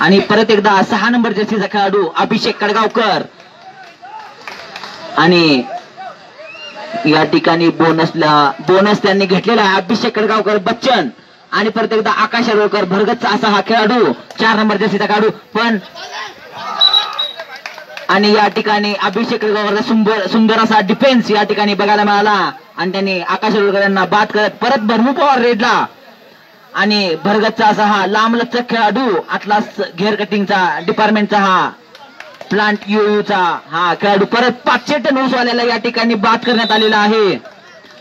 आणि परत एकदा 6 नंबर जर्सीचा खेळाडू अभिषेक कडगावकर आणि या ठिकाणी बोनस त्यांनी घेतलेला आहे अभिषेक कडगावकर बच्चन आणि परत एकदा आकाश अरोळकर भरगतचा असा हा खेळाडू 4 नंबर जर्सीचा खेळाडू पण आणि या ठिकाणी अभिषेक कडगावकरचा सुंदर असा डिफेन्स या ठिकाणी बघायला मिळाला आणि त्यांनी आकाश अरोळकर यांना बाद करत परत भरमू पवार रेडला आणि भरगतचा असा हा लांबलचक खेळाडू अटलास घेअर कटिंगचा डिपार्टमेंटचा हा प्लांट यूचा हा खेळाडू परत 500 टन ऊसवाल्याला या ठिकाणी बाद करण्यात आलेला आहे.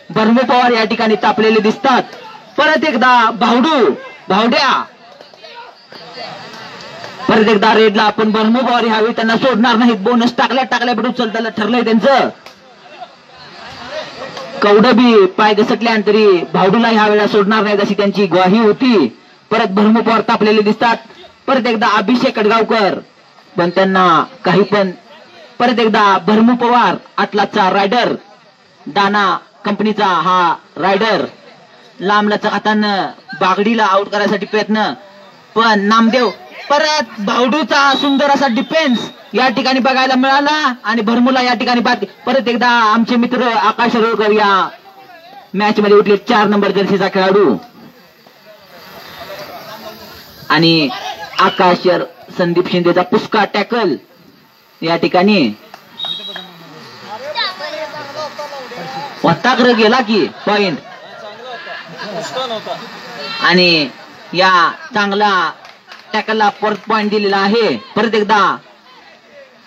भरमू पवार या ठिकाणी तापलेले दिसतात. परत एकदा भावड्या परत एकदा रेडला आपण भरमू पवार ह्यावेळी त्यांना सोडणार नाहीत. बोनस टाकल्या पण उचलताना ठरलंय त्यांचं. कवडं बी पाय घसटल्यानंतरी भावडूला ह्या वेळेला सोडणार नाहीत अशी त्यांची ग्वाही होती. परत भरमू पवार तापलेले दिसतात. परत एकदा अभिषेक कडगावकर पण त्यांना काही पण परत एकदा भरमू पवार अटलासचा रायडर दाना कंपनीचा हा रायडर लांबलचक हातानं बागडीला आउट करायसाठी प्रयत्न पण नामदेव परत भावडूचा सुंदर असा डिफेन्स या ठिकाणी बघायला मिळाला आणि भरमूला या ठिकाणी बाद. परत एकदा आमचे मित्र आकाश अरोळकर या मॅच मध्ये उठले 4 नंबर जर्सीचा खेळाडू आणि आकाश संदीप शिंदेचा पुस्का टॅकल या ठिकाणी वत्ताग्र गेला की पॉइंट आणि या चांगला टॅकलला परत पॉइंट दिलेला आहे. परत एकदा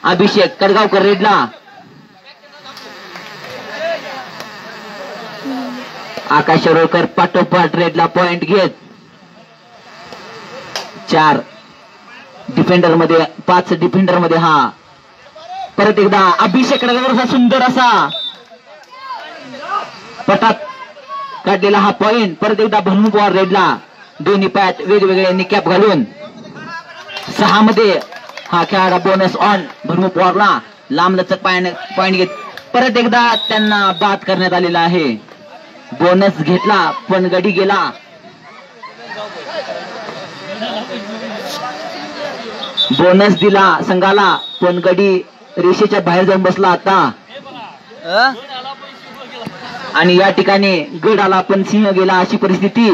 अभिषेक कडगावकर रेडला आकाश अरोळकर पाठोपाठ रेडला पॉइंट घेत 4 डिफेंडर मध्ये 5 डिफेंडर मध्ये हा परत एकदा अभिषेक कडगावकरचा सुंदर असा पटात काढलेला हा पॉइंट. परत एकदा भरमू पवार रेडला दोन्ही पायात वेगवेगळे निकॅप घालून 6 मध्ये हा खेळाडू बोनस ऑन भरमू पवारला लांबलचक पायाने पॉइंट घेत परत एकदा त्यांना बाद करण्यात आलेला आहे. बोनस घेतला पण गडी गेला. बोनस दिला संघाला पण गडी रेषेच्या बाहेर जाऊन बसला आता आणि या ठिकाणी गड आला पण सिंह गेला अशी परिस्थिती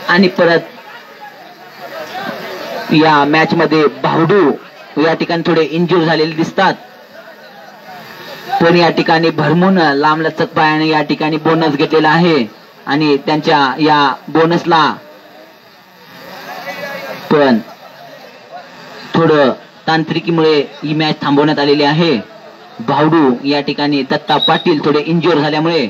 आणि परत या मॅच मध्ये भावडू या ठिकाणी थोडे इंज्युअर झालेले दिसतात पण या ठिकाणी भरमून लांबलचक पायाने या ठिकाणी बोनस घेतलेला आहे आणि त्यांच्या या बोनसला पण थोडं तांत्रिकीमुळे ही मॅच थांबवण्यात आलेली आहे. भावडू या ठिकाणी दत्ता पाटील थोडे इंज्युअर झाल्यामुळे